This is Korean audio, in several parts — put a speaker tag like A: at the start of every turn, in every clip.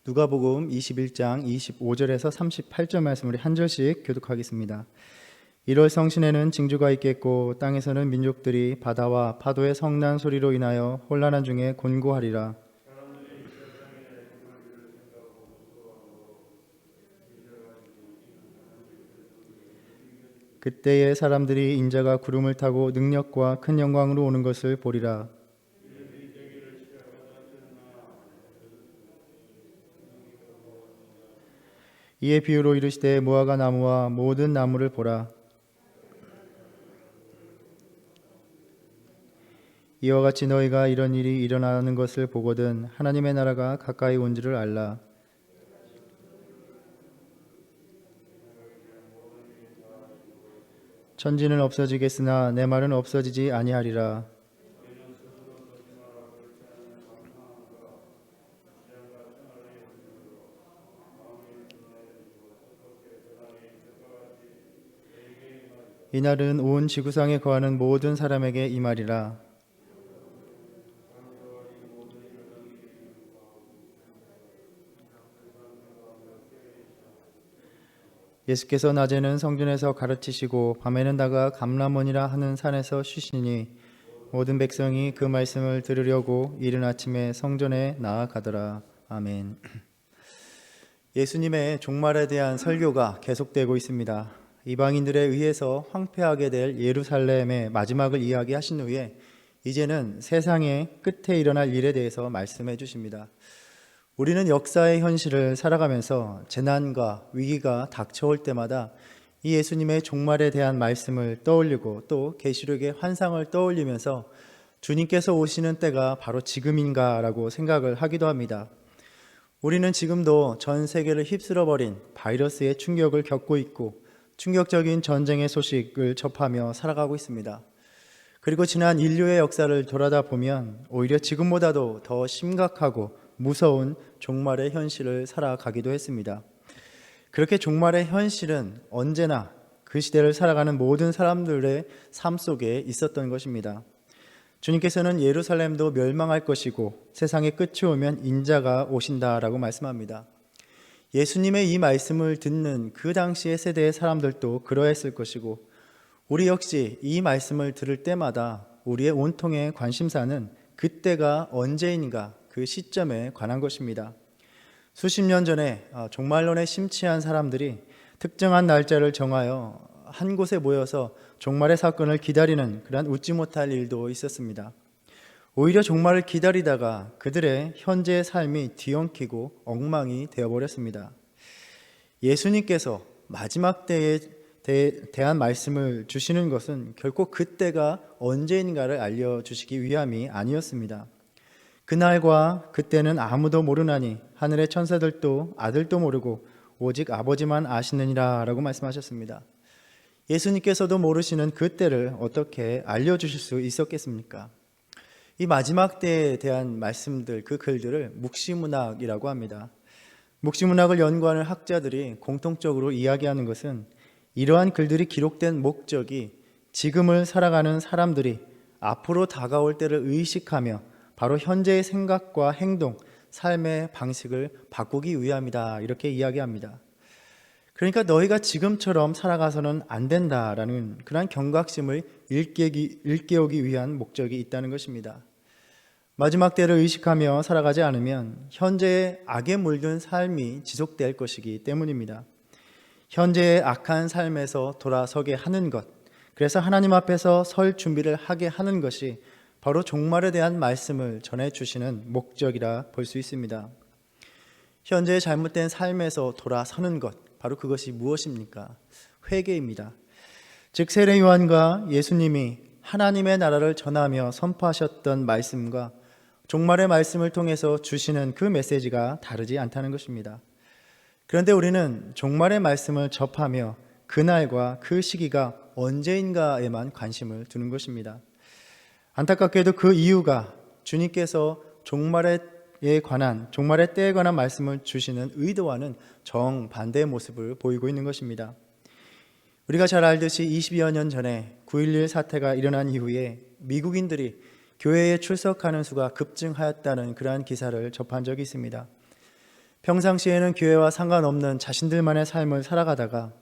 A: 누가복음 21장 25절에서 38절 말씀을 한 절씩 교독하겠습니다. 1월 성신에는 징조가 있겠고 땅에서는 민족들이 바다와 파도의 성난 소리로 인하여 혼란한 중에 곤고하리라. 그때에 사람들이 인자가 구름을 타고 능력과 큰 영광으로 오는 것을 보리라. 이에 비유로 이르시되 무화과 나무와 모든 나무를 보라. 이와 같이 너희가 이런 일이 일어나는 것을 보거든 하나님의 나라가 가까이 온지를 알라. 천지는 없어지겠으나 내 말은 없어지지 아니하리라. 이날은 온 지구상에 거하는 모든 사람에게 이 말이라. 예수께서 낮에는 성전에서 가르치시고 밤에는 다가 감람원이라 하는 산에서 쉬시니 모든 백성이 그 말씀을 들으려고 이른 아침에 성전에 나아가더라. 아멘. 예수님의 종말에 대한 설교가 계속되고 있습니다. 이방인들에 의해서 황폐하게 될 예루살렘의 마지막을 이야기하신 후에 이제는 세상의 끝에 일어날 일에 대해서 말씀해 주십니다. 우리는 역사의 현실을 살아가면서 재난과 위기가 닥쳐올 때마다 이 예수님의 종말에 대한 말씀을 떠올리고 또 계시록의 환상을 떠올리면서 주님께서 오시는 때가 바로 지금인가라고 생각을 하기도 합니다. 우리는 지금도 전 세계를 휩쓸어버린 바이러스의 충격을 겪고 있고 충격적인 전쟁의 소식을 접하며 살아가고 있습니다. 그리고 지난 인류의 역사를 돌아다 보면 오히려 지금보다도 더 심각하고 무서운 종말의 현실을 살아가기도 했습니다. 그렇게 종말의 현실은 언제나 그 시대를 살아가는 모든 사람들의 삶 속에 있었던 것입니다. 주님께서는 예루살렘도 멸망할 것이고 세상의 끝이 오면 인자가 오신다라고 말씀합니다. 예수님의 이 말씀을 듣는 그 당시의 세대의 사람들도 그러했을 것이고 우리 역시 이 말씀을 들을 때마다 우리의 온통의 관심사는 그때가 언제인가 그 시점에 관한 것입니다. 수십 년 전에 종말론에 심취한 사람들이 특정한 날짜를 정하여 한 곳에 모여서 종말의 사건을 기다리는 그런 웃지 못할 일도 있었습니다. 오히려 종말을 기다리다가 그들의 현재의 삶이 뒤엉키고 엉망이 되어버렸습니다. 예수님께서 마지막 때에 대한 말씀을 주시는 것은 결코 그때가 언제인가를 알려주시기 위함이 아니었습니다. 그날과 그때는 아무도 모르나니 하늘의 천사들도 아들도 모르고 오직 아버지만 아시느니라 라고 말씀하셨습니다. 예수님께서도 모르시는 그때를 어떻게 알려주실 수 있었겠습니까? 이 마지막 때에 대한 말씀들, 그 글들을 묵시문학이라고 합니다. 묵시문학을 연구하는 학자들이 공통적으로 이야기하는 것은 이러한 글들이 기록된 목적이 지금을 살아가는 사람들이 앞으로 다가올 때를 의식하며 바로 현재의 생각과 행동, 삶의 방식을 바꾸기 위함이다 이렇게 이야기합니다. 그러니까 너희가 지금처럼 살아가서는 안 된다라는 그런 경각심을 일깨우기 위한 목적이 있다는 것입니다. 마지막 때를 의식하며 살아가지 않으면 현재의 악에 물든 삶이 지속될 것이기 때문입니다. 현재의 악한 삶에서 돌아서게 하는 것, 그래서 하나님 앞에서 설 준비를 하게 하는 것이 바로 종말에 대한 말씀을 전해주시는 목적이라 볼 수 있습니다. 현재의 잘못된 삶에서 돌아서는 것, 바로 그것이 무엇입니까? 회개입니다. 즉 세례 요한과 예수님이 하나님의 나라를 전하며 선포하셨던 말씀과 종말의 말씀을 통해서 주시는 그 메시지가 다르지 않다는 것입니다. 그런데 우리는 종말의 말씀을 접하며 그날과 그 시기가 언제인가에만 관심을 두는 것입니다. 안타깝게도 그 이유가 주님께서 종말의 때에 관한 말씀을 주시는 의도와는 정반대의 모습을 보이고 있는 것입니다. 우리가 잘 알듯이 20여 년 전에 9.11 사태가 일어난 이후에 평상시에는 교회와 상관없는 자신들만의 삶을 살아가다가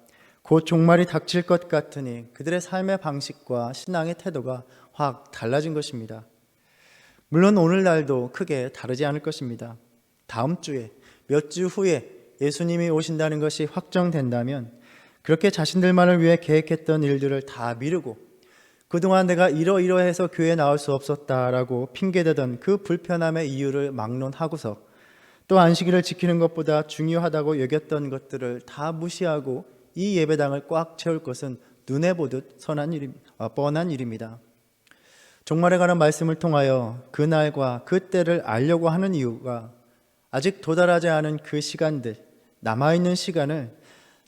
A: 곧 종말이 닥칠 것 같으니 그들의 삶의 방식과 신앙의 태도가 확 달라진 것입니다. 물론 오늘날도 크게 다르지 않을 것입니다. 다음 주에 몇 주 후에 예수님이 오신다는 것이 확정된다면 그렇게 자신들만을 위해 계획했던 일들을 다 미루고 그동안 내가 이러이러해서 교회에 나올 수 없었다라고 핑계대던 그 불편함의 이유를 막론하고서 또 안식일을 지키는 것보다 중요하다고 여겼던 것들을 다 무시하고 이 예배당을 꽉 채울 것은 눈에 보듯 뻔한 일입니다. 종말에 관한 말씀을 통하여 그날과 그 때를 알려고 하는 이유가 아직 도달하지 않은 그 시간들, 남아있는 시간을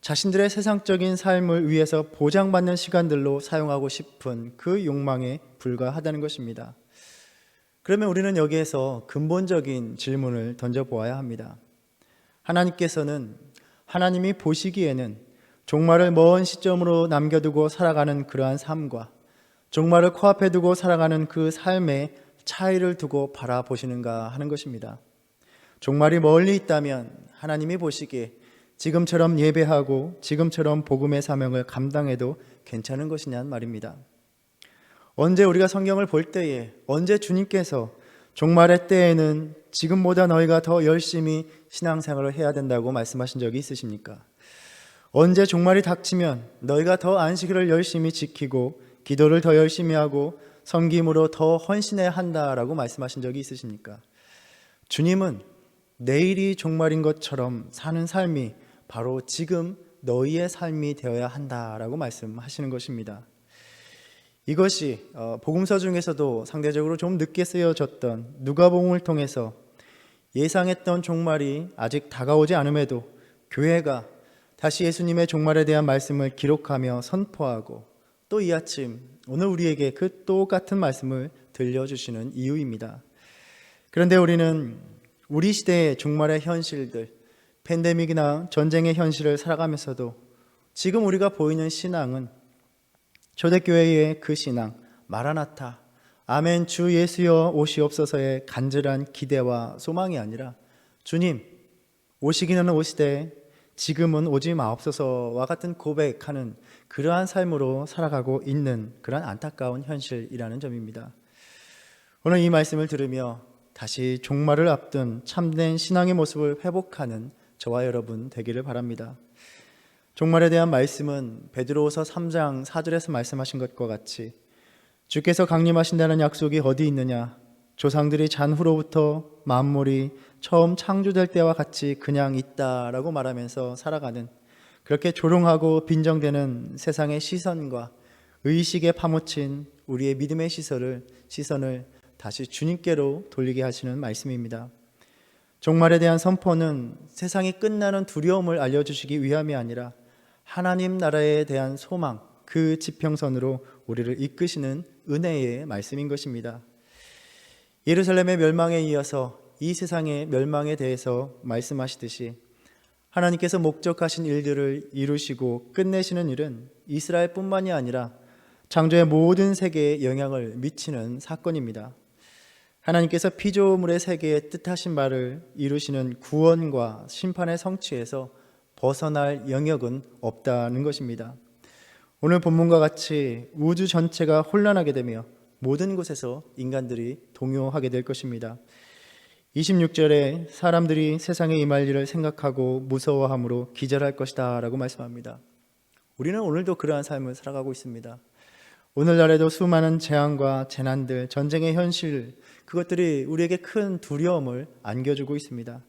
A: 자신들의 세상적인 삶을 위해서 보장받는 시간들로 사용하고 싶은 그 욕망에 불과하다는 것입니다. 그러면 우리는 여기에서 근본적인 질문을 던져보아야 합니다. 하나님께서는 하나님이 보시기에는 종말을 먼 시점으로 남겨두고 살아가는 그러한 삶과 종말을 코앞에 두고 살아가는 그 삶의 차이를 두고 바라보시는가 하는 것입니다. 종말이 멀리 있다면 하나님이 보시기에 지금처럼 예배하고 지금처럼 복음의 사명을 감당해도 괜찮은 것이냐는 말입니다. 언제 우리가 성경을 볼 때에 언제 주님께서 종말의 때에는 지금보다 너희가 더 열심히 신앙생활을 해야 된다고 말씀하신 적이 있으십니까? 언제 종말이 닥치면 너희가 더 안식일을 열심히 지키고 기도를 더 열심히 하고 섬김으로 더 헌신해야 한다라고 말씀하신 적이 있으십니까? 주님은 내일이 종말인 것처럼 사는 삶이 바로 지금 너희의 삶이 되어야 한다라고 말씀하시는 것입니다. 이것이 복음서 중에서도 상대적으로 좀 늦게 쓰여졌던 누가복음을 통해서 예상했던 종말이 아직 다가오지 않음에도 교회가 다시 예수님의 종말에 대한 말씀을 기록하며 선포하고 또 이 아침 오늘 우리에게 그 똑같은 말씀을 들려주시는 이유입니다. 그런데 우리는 우리 시대의 종말의 현실들, 팬데믹이나 전쟁의 현실을 살아가면서도 지금 우리가 보이는 신앙은 초대교회의 그 신앙, 마라나타, 아멘 주 예수여 오시옵소서의 간절한 기대와 소망이 아니라 주님 오시기는 오시되 지금은 오지 마옵소서와 같은 고백하는 그러한 삶으로 살아가고 있는 그런 안타까운 현실이라는 점입니다. 오늘 이 말씀을 들으며 다시 종말을 앞둔 참된 신앙의 모습을 회복하는 저와 여러분 되기를 바랍니다. 종말에 대한 말씀은 베드로후서 3장 4절에서 말씀하신 것과 같이 주께서 강림하신다는 약속이 어디 있느냐? 조상들이 잔후로부터 만물이 처음 창조될 때와 같이 그냥 있다라고 말하면서 살아가는 그렇게 조롱하고 빈정되는 세상의 시선과 의식에 파묻힌 우리의 믿음의 시선을 다시 주님께로 돌리게 하시는 말씀입니다. 종말에 대한 선포는 세상이 끝나는 두려움을 알려주시기 위함이 아니라 하나님 나라에 대한 소망, 그 지평선으로 우리를 이끄시는 은혜의 말씀인 것입니다. 예루살렘의 멸망에 이어서 이 세상의 멸망에 대해서 말씀하시듯이 하나님께서 목적하신 일들을 이루시고 끝내시는 일은 이스라엘뿐만이 아니라 창조의 모든 세계에 영향을 미치는 사건입니다. 하나님께서 피조물의 세계에 뜻하신 바를 이루시는 구원과 심판의 성취에서 벗어날 영역은 없다는 것입니다. 오늘 본문과 같이 우주 전체가 혼란하게 되며 모든 곳에서 인간들이 동요하게 될 것입니다. 26절에 사람들이 세상에 임할 일을 생각하고 무서워함으로 기절할 것이다 라고 말씀합니다. 우리는 오늘도 그러한 삶을 살아가고 있습니다. 오늘날에도 수많은 재앙과 재난들, 전쟁의 현실, 그것들이 우리에게 큰 두려움을 안겨주고 있습니다.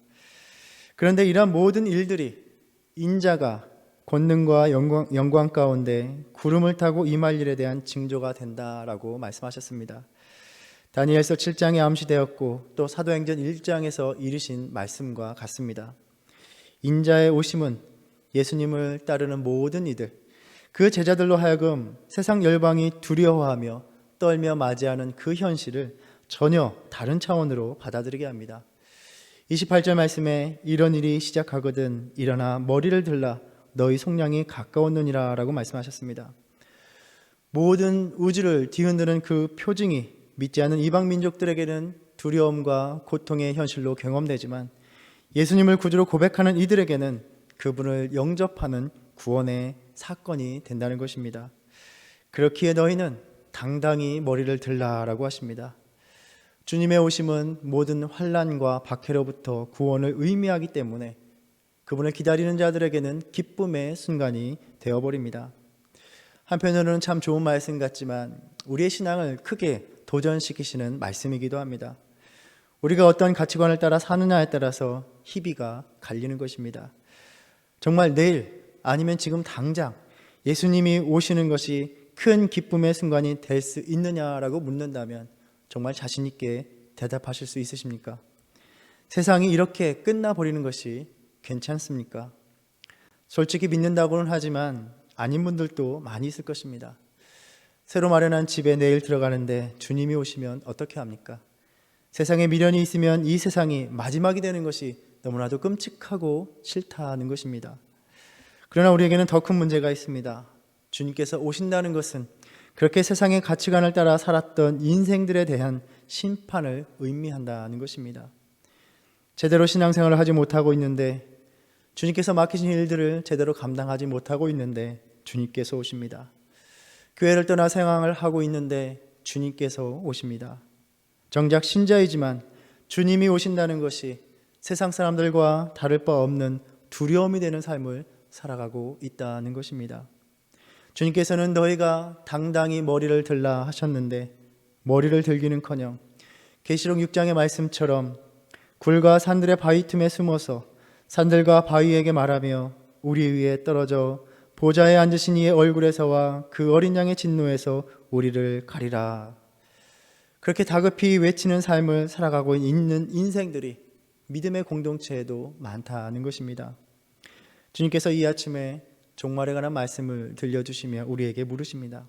A: 그런데 이러한 모든 일들이 인자가 권능과 영광 가운데 구름을 타고 임할 일에 대한 징조가 된다라고 말씀하셨습니다. 다니엘서 7장에 암시되었고 또 사도행전 1장에서 이르신 말씀과 같습니다. 인자의 오심은 예수님을 따르는 모든 이들, 그 제자들로 하여금 세상 열방이 두려워하며 떨며 맞이하는 그 현실을 전혀 다른 차원으로 받아들이게 합니다. 28절 말씀에 이런 일이 시작하거든 일어나 머리를 들라 너희 속량이 가까웠느니라 라고 말씀하셨습니다. 모든 우주를 뒤흔드는 그 표징이 믿지 않는 이방 민족들에게는 두려움과 고통의 현실로 경험되지만 예수님을 구주로 고백하는 이들에게는 그분을 영접하는 구원의 사건이 된다는 것입니다. 그렇기에 너희는 당당히 머리를 들라라고 하십니다. 주님의 오심은 모든 환난과 박해로부터 구원을 의미하기 때문에 그분을 기다리는 자들에게는 기쁨의 순간이 되어버립니다. 한편으로는 참 좋은 말씀 같지만 우리의 신앙을 크게 도전시키시는 말씀이기도 합니다. 우리가 어떤 가치관을 따라 사느냐에 따라서 희비가 갈리는 것입니다. 정말 내일 아니면 지금 당장 예수님이 오시는 것이 큰 기쁨의 순간이 될 수 있느냐라고 묻는다면 정말 자신 있게 대답하실 수 있으십니까? 세상이 이렇게 끝나버리는 것이 괜찮습니까? 솔직히 믿는다고는 하지만 아닌 분들도 많이 있을 것입니다. 새로 마련한 집에 내일 들어가는데 주님이 오시면 어떻게 합니까? 세상에 미련이 있으면 이 세상이 마지막이 되는 것이 너무나도 끔찍하고 싫다는 것입니다. 그러나 우리에게는 더 큰 문제가 있습니다. 주님께서 오신다는 것은 그렇게 세상의 가치관을 따라 살았던 인생들에 대한 심판을 의미한다는 것입니다. 제대로 신앙생활을 하지 못하고 있는데, 주님께서 맡기신 일들을 제대로 감당하지 못하고 있는데 주님께서 오십니다. 교회를 떠나 생활을 하고 있는데 주님께서 오십니다. 정작 신자이지만 주님이 오신다는 것이 세상 사람들과 다를 바 없는 두려움이 되는 삶을 살아가고 있다는 것입니다. 주님께서는 너희가 당당히 머리를 들라 하셨는데 머리를 들기는커녕 계시록 6장의 말씀처럼 굴과 산들의 바위 틈에 숨어서 산들과 바위에게 말하며 우리 위에 떨어져 보좌에 앉으신 이의 얼굴에서와 그 어린 양의 진노에서 우리를 가리라. 그렇게 다급히 외치는 삶을 살아가고 있는 인생들이 믿음의 공동체에도 많다는 것입니다. 주님께서 이 아침에 종말에 관한 말씀을 들려주시며 우리에게 물으십니다.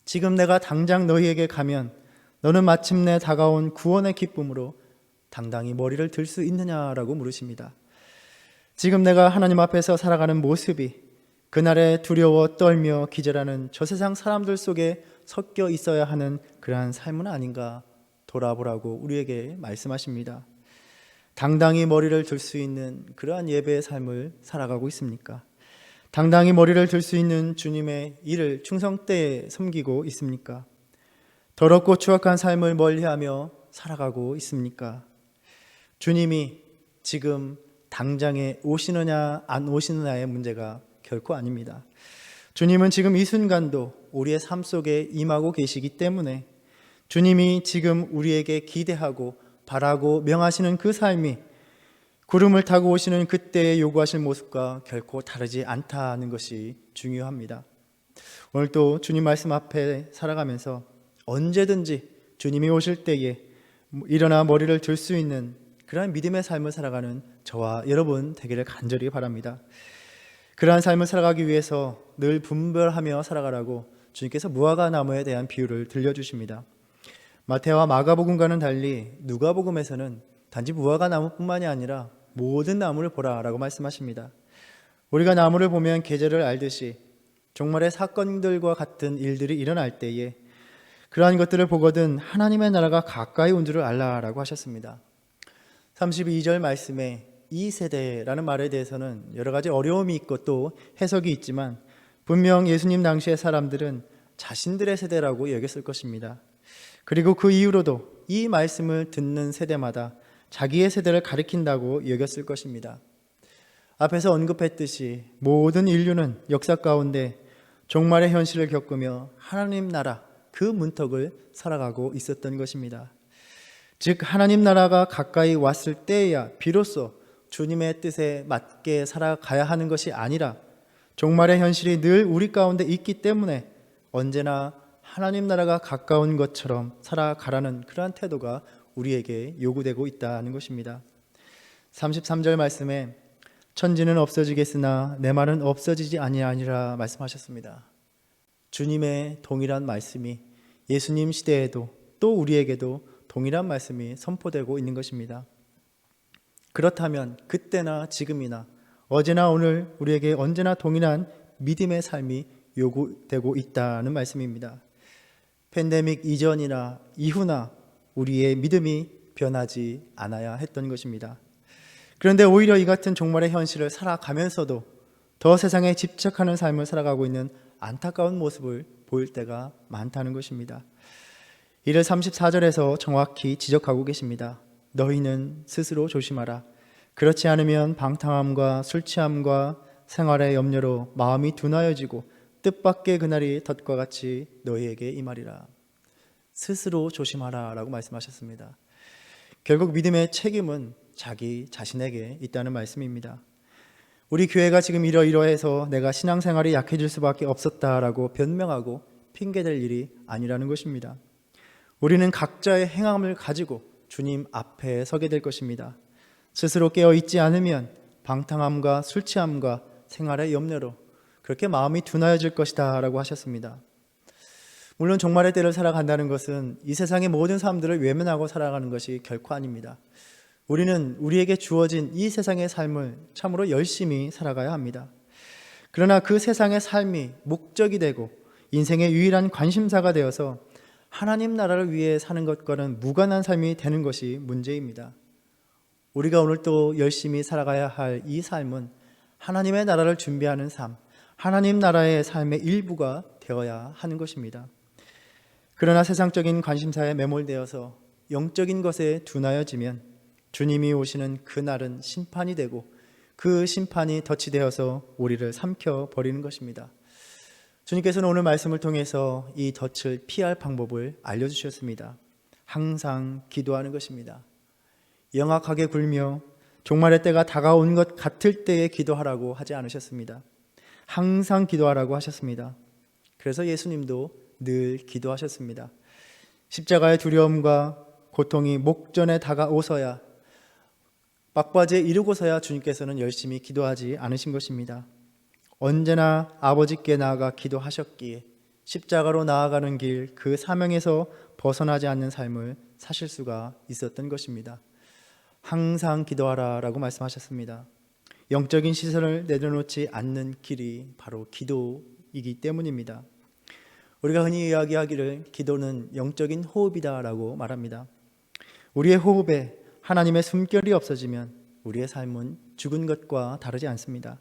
A: 지금 내가 당장 너희에게 가면 너는 마침내 다가온 구원의 기쁨으로 당당히 머리를 들 수 있느냐라고 물으십니다. 지금 내가 하나님 앞에서 살아가는 모습이 그날에 두려워 떨며 기절하는 저 세상 사람들 속에 섞여 있어야 하는 그러한 삶은 아닌가 돌아보라고 우리에게 말씀하십니다. 당당히 머리를 들 수 있는 그러한 예배의 삶을 살아가고 있습니까? 당당히 머리를 들 수 있는 주님의 일을 충성되에 섬기고 있습니까? 더럽고 추악한 삶을 멀리하며 살아가고 있습니까? 주님이 지금 당장에 오시느냐 안 오시느냐의 문제가 결코 아닙니다. 주님은 지금 이 순간도 우리의 삶 속에 임하고 계시기 때문에 주님이 지금 우리에게 기대하고 바라고 명하시는 그 삶이 구름을 타고 오시는 그때에 요구하실 모습과 결코 다르지 않다는 것이 중요합니다. 오늘 또 주님 말씀 앞에 살아가면서 언제든지 주님이 오실 때에 일어나 머리를 들 수 있는 그러한 믿음의 삶을 살아가는 저와 여러분 되기를 간절히 바랍니다. 그러한 삶을 살아가기 위해서 늘 분별하며 살아가라고 주님께서 무화과 나무에 대한 비유를 들려주십니다. 마태와 마가복음과는 달리 누가복음에서는 단지 무화과 나무뿐만이 아니라 모든 나무를 보라라고 말씀하십니다. 우리가 나무를 보면 계절을 알듯이 종말의 사건들과 같은 일들이 일어날 때에 그러한 것들을 보거든 하나님의 나라가 가까이 온 줄을 알라라고 하셨습니다. 32절 말씀에 이 세대라는 말에 대해서는 여러 가지 어려움이 있고 또 해석이 있지만 분명 예수님 당시의 사람들은 자신들의 세대라고 여겼을 것입니다. 그리고 그 이후로도 이 말씀을 듣는 세대마다 자기의 세대를 가리킨다고 여겼을 것입니다. 앞에서 언급했듯이 모든 인류는 역사 가운데 종말의 현실을 겪으며 하나님 나라 그 문턱을 살아가고 있었던 것입니다. 즉 하나님 나라가 가까이 왔을 때야 비로소 주님의 뜻에 맞게 살아가야 하는 것이 아니라 종말의 현실이 늘 우리 가운데 있기 때문에 언제나 하나님 나라가 가까운 것처럼 살아가라는 그러한 태도가 우리에게 요구되고 있다는 것입니다. 33절 말씀에 천지는 없어지겠으나 내 말은 없어지지 아니하니라 말씀하셨습니다. 주님의 동일한 말씀이 예수님 시대에도 또 우리에게도 동일한 말씀이 선포되고 있는 것입니다. 그렇다면 그때나 지금이나 어제나 오늘 우리에게 언제나 동일한 믿음의 삶이 요구되고 있다는 말씀입니다. 팬데믹 이전이나 이후나 우리의 믿음이 변하지 않아야 했던 것입니다. 그런데 오히려 이 같은 종말의 현실을 살아가면서도 더 세상에 집착하는 삶을 살아가고 있는 안타까운 모습을 보일 때가 많다는 것입니다. 이를 34절에서 정확히 지적하고 계십니다. 너희는 스스로 조심하라. 그렇지 않으면 방탕함과 술 취함과 생활의 염려로 마음이 둔하여지고 뜻밖의 그날이 덫과 같이 너희에게 임하리라. 스스로 조심하라 라고 말씀하셨습니다. 결국 믿음의 책임은 자기 자신에게 있다는 말씀입니다. 우리 교회가 지금 이러이러해서 내가 신앙생활이 약해질 수밖에 없었다라고 변명하고 핑계댈 일이 아니라는 것입니다. 우리는 각자의 행함을 가지고 주님 앞에 서게 될 것입니다. 스스로 깨어있지 않으면 방탕함과 술 취함과 생활의 염려로 그렇게 마음이 둔하여질 것이다 라고 하셨습니다. 물론 종말의 때를 살아간다는 것은 이 세상의 모든 사람들을 외면하고 살아가는 것이 결코 아닙니다. 우리는 우리에게 주어진 이 세상의 삶을 참으로 열심히 살아가야 합니다. 그러나 그 세상의 삶이 목적이 되고 인생의 유일한 관심사가 되어서 하나님 나라를 위해 사는 것과는 무관한 삶이 되는 것이 문제입니다. 우리가 오늘 또 열심히 살아가야 할 이 삶은 하나님의 나라를 준비하는 삶, 하나님 나라의 삶의 일부가 되어야 하는 것입니다. 그러나 세상적인 관심사에 매몰되어서 영적인 것에 둔하여지면 주님이 오시는 그날은 심판이 되고 그 심판이 덫이 되어서 우리를 삼켜버리는 것입니다. 주님께서는 오늘 말씀을 통해서 이 덫을 피할 방법을 알려주셨습니다. 항상 기도하는 것입니다. 영악하게 굴며 종말의 때가 다가온 것 같을 때에 기도하라고 하지 않으셨습니다. 항상 기도하라고 하셨습니다. 그래서 예수님도 늘 기도하셨습니다. 십자가의 두려움과 고통이 목전에 다가오서야, 막바지에 이르고서야 주님께서는 열심히 기도하지 않으신 것입니다. 언제나 아버지께 나아가 기도하셨기에 십자가로 나아가는 길, 그 사명에서 벗어나지 않는 삶을 사실 수가 있었던 것입니다. 항상 기도하라 라고 말씀하셨습니다. 영적인 시선을 내려놓지 않는 길이 바로 기도이기 때문입니다. 우리가 흔히 이야기하기를 기도는 영적인 호흡이다 라고 말합니다. 우리의 호흡에 하나님의 숨결이 없어지면 우리의 삶은 죽은 것과 다르지 않습니다.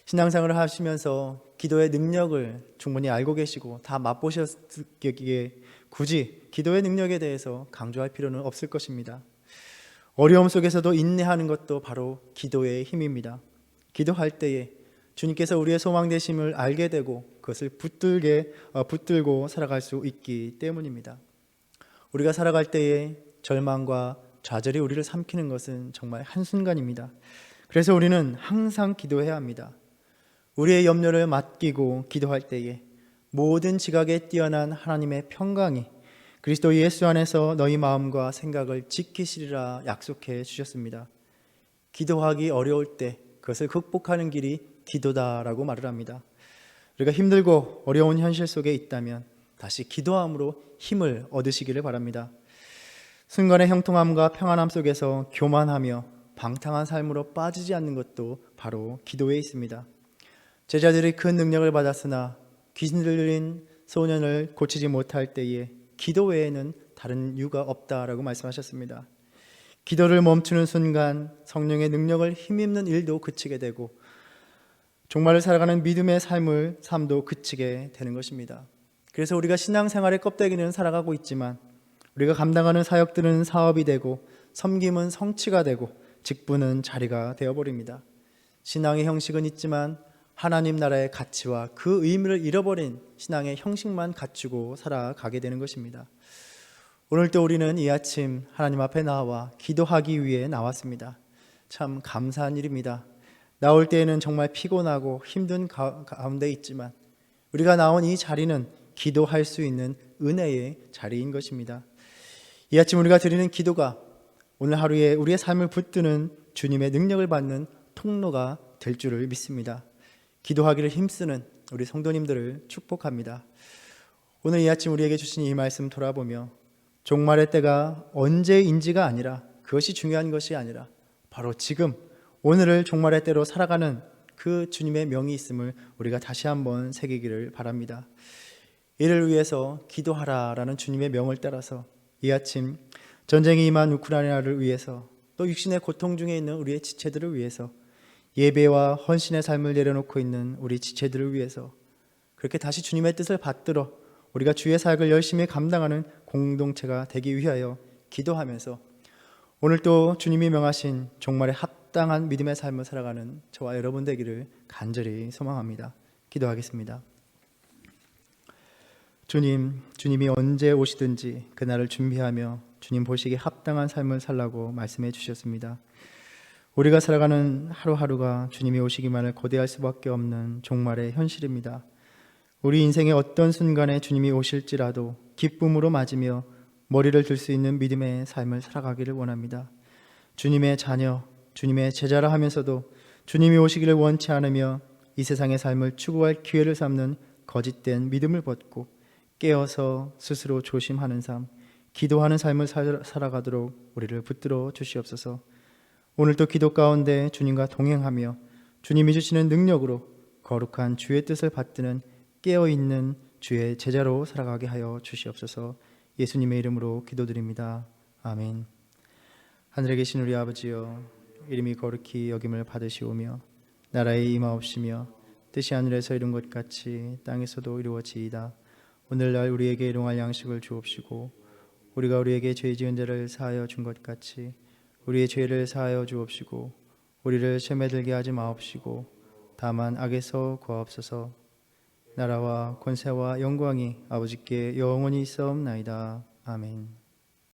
A: 신앙생활을 하시면서 기도의 능력을 충분히 알고 계시고 다 맛보셨기에 굳이 기도의 능력에 대해서 강조할 필요는 없을 것입니다. 어려움 속에서도 인내하는 것도 바로 기도의 힘입니다. 기도할 때에 주님께서 우리의 소망 되심을 알게 되고 그것을 붙들고 살아갈 수 있기 때문입니다. 우리가 살아갈 때에 절망과 좌절이 우리를 삼키는 것은 정말 한순간입니다. 그래서 우리는 항상 기도해야 합니다. 우리의 염려를 맡기고 기도할 때에 모든 지각에 뛰어난 하나님의 평강이 그리스도 예수 안에서 너희 마음과 생각을 지키시리라 약속해 주셨습니다. 기도하기 어려울 때 그것을 극복하는 길이 기도다라고 말을 합니다. 우리가 힘들고 어려운 현실 속에 있다면 다시 기도함으로 힘을 얻으시기를 바랍니다. 순간의 형통함과 평안함 속에서 교만하며 방탕한 삶으로 빠지지 않는 것도 바로 기도에 있습니다. 제자들이 큰 능력을 받았으나 귀신 들린 소년을 고치지 못할 때에 기도 외에는 다른 이유가 없다라고 말씀하셨습니다. 기도를 멈추는 순간 성령의 능력을 힘입는 일도 그치게 되고 종말을 살아가는 믿음의 삶도 그치게 되는 것입니다. 그래서 우리가 신앙생활의 껍데기는 살아가고 있지만 우리가 감당하는 사역들은 사업이 되고 섬김은 성취가 되고 직분은 자리가 되어버립니다. 신앙의 형식은 있지만 하나님 나라의 가치와 그 의미를 잃어버린 신앙의 형식만 갖추고 살아가게 되는 것입니다. 오늘도 우리는 이 아침 하나님 앞에 나와 기도하기 위해 나왔습니다. 참 감사한 일입니다. 나올 때에는 정말 피곤하고 힘든 가운데 있지만 우리가 나온 이 자리는 기도할 수 있는 은혜의 자리인 것입니다. 이 아침 우리가 드리는 기도가 오늘 하루에 우리의 삶을 붙드는 주님의 능력을 받는 통로가 될 줄을 믿습니다. 기도하기를 힘쓰는 우리 성도님들을 축복합니다. 오늘 이 아침 우리에게 주신 이 말씀 돌아보며 종말의 때가 언제인지가 아니라 그것이 중요한 것이 아니라 바로 지금 오늘을 종말의 때로 살아가는 그 주님의 명이 있음을 우리가 다시 한번 새기기를 바랍니다. 이를 위해서 기도하라라는 주님의 명을 따라서 이 아침 전쟁이 임한 우크라이나를 위해서 또 육신의 고통 중에 있는 우리의 지체들을 위해서, 예배와 헌신의 삶을 내려놓고 있는 우리 지체들을 위해서, 그렇게 다시 주님의 뜻을 받들어 우리가 주의 사역을 열심히 감당하는 공동체가 되기 위하여 기도하면서 오늘 또 주님이 명하신 종말에 합당한 믿음의 삶을 살아가는 저와 여러분 되기를 간절히 소망합니다. 기도하겠습니다. 주님이 언제 오시든지 그날을 준비하며 주님 보시기에 합당한 삶을 살라고 말씀해 주셨습니다. 우리가 살아가는 하루하루가 주님이 오시기만을 고대할 수밖에 없는 종말의 현실입니다. 우리 인생의 어떤 순간에 주님이 오실지라도 기쁨으로 맞으며 머리를 들 수 있는 믿음의 삶을 살아가기를 원합니다. 주님의 자녀, 주님의 제자라 하면서도 주님이 오시기를 원치 않으며 이 세상의 삶을 추구할 기회를 삼는 거짓된 믿음을 벗고 깨어서 스스로 조심하는 삶, 기도하는 삶을 살아가도록 우리를 붙들어 주시옵소서. 오늘도 기도 가운데 주님과 동행하며 주님이 주시는 능력으로 거룩한 주의 뜻을 받드는 깨어있는 주의 제자로 살아가게 하여 주시옵소서. 예수님의 이름으로 기도드립니다. 아멘. 하늘에 계신 우리 아버지여, 이름이 거룩히 여김을 받으시오며 나라에 임하옵시며 뜻이 하늘에서 이룬 것 같이 땅에서도 이루어지이다. 오늘날 우리에게 일용할 양식을 주옵시고 우리가 우리에게 죄 지은 자를 사하여 준 것 같이 우리의 죄를 사하여 주옵시고 우리를 시험에 들게 하지 마옵시고 다만 악에서 구하옵소서. 나라와 권세와 영광이 아버지께 영원히 있사옵나이다. 아멘.